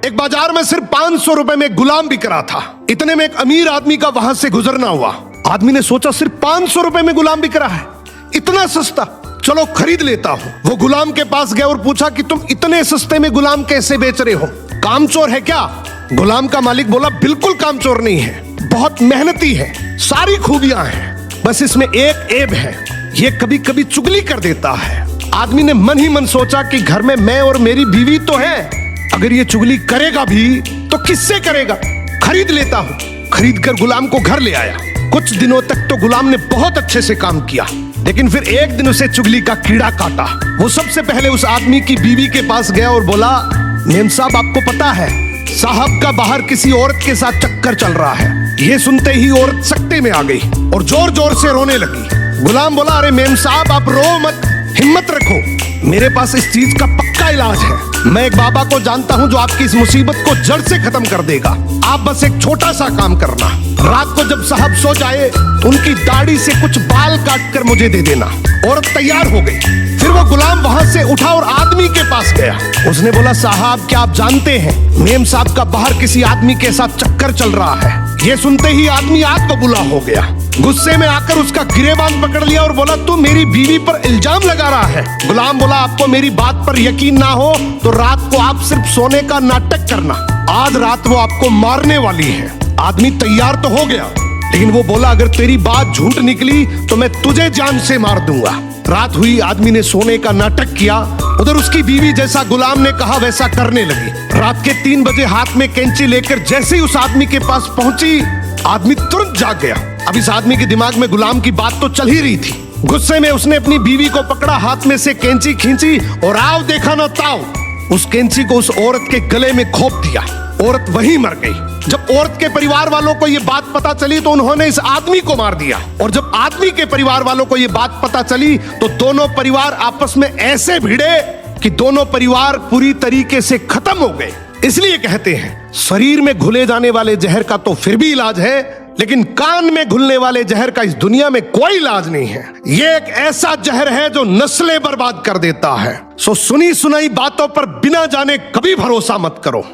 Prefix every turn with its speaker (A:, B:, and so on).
A: एक बाजार में सिर्फ 500 रुपए में गुलाम बिक रहा था। इतने में एक अमीर आदमी का वहां से गुजरना हुआ। आदमी ने सोचा सिर्फ 500 रुपए में गुलाम बिक रहा है, इतना सस्ता, चलो खरीद लेता हूँ। वो गुलाम के पास गया और पूछा कि तुम इतने सस्ते में गुलाम कैसे बेच रहे हो, कामचोर है क्या? गुलाम का मालिक बोला बिल्कुल कामचोर नहीं है, बहुत मेहनती है, सारी खूबियां हैं, बस इसमें एक ऐब है, ये कभी कभी चुगली कर देता है। आदमी ने मन ही मन सोचा कि घर में मैं और मेरी बीवी तो है, अगर ये चुगली करेगा भी तो किससे करेगा, खरीद लेता हूँ। खरीद कर गुलाम को घर ले आया। कुछ दिनों तक तो गुलाम ने बहुत अच्छे से काम किया, लेकिन फिर एक दिन उसे चुगली का कीड़ा काटा। वो सबसे पहले उस आदमी की बीवी के पास गया और बोला, मेम साहब आपको पता है साहब का बाहर किसी औरत के साथ चक्कर चल रहा है। ये सुनते ही औरत सकते में आ गई और जोर जोर से रोने लगी। गुलाम बोला, अरे मेम साहब आप रो मत, हिम्मत रखो, मेरे पास इस चीज का पक्का इलाज है। मैं एक बाबा को जानता हूं जो आपकी इस मुसीबत को जड़ से खत्म कर देगा। आप बस एक छोटा सा काम करना, रात को जब साहब सो जाए उनकी दाढ़ी से कुछ बाल काट कर मुझे दे देना। औरत तैयार हो गई। फिर वो गुलाम वहां से उठा और आदमी के पास गया। उसने बोला, साहब क्या आप जानते हैं मेम साहब का बाहर किसी आदमी के साथ चक्कर चल रहा है। ये सुनते ही आदमी आग बबूला हो गया। गुस्से में आकर उसका गिरेबान पकड़ लिया और बोला, तू मेरी बीवी पर इल्जाम लगा रहा है। गुलाम बोला, आपको मेरी बात पर यकीन ना हो तो रात को आप सिर्फ सोने का नाटक करना, आज रात वो आपको मारने वाली है। आदमी तैयार तो हो गया, लेकिन वो बोला, अगर तेरी बात झूठ निकली तो मैं तुझे जान से मार दूंगा। रात हुई, आदमी ने सोने का नाटक किया। उधर उसकी बीवी जैसा गुलाम ने कहा वैसा करने लगी। रात के 3 बजे हाथ में कैंची लेकर जैसे ही उस आदमी के पास पहुंची, आदमी तुरंत जाग गया। अब इस आदमी के दिमाग में गुलाम की बात तो चल ही रही थी। गुस्से में उसने अपनी बीवी को पकड़ा, हाथ में से कैंची खींची और आओ देखा ना ताओ, उस कैंची को उस औरत के गले में घोंप दिया। औरत वहीं मर गई। जब औरत के परिवार वालों को यह बात पता चली तो उन्होंने इस आदमी को मार दिया, और जब आदमी के परिवार वालों को यह बात पता चली तो दोनों परिवार आपस में ऐसे भिड़े कि दोनों परिवार पूरी तरीके से खत्म हो गए। इसलिए कहते हैं शरीर में घुले जाने वाले जहर का तो फिर भी इलाज है, लेकिन कान में घुलने वाले जहर का इस दुनिया में कोई इलाज नहीं है। ये एक ऐसा जहर है जो नस्लें बर्बाद कर देता है। सो सुनी सुनाई बातों पर बिना जाने कभी भरोसा मत करो।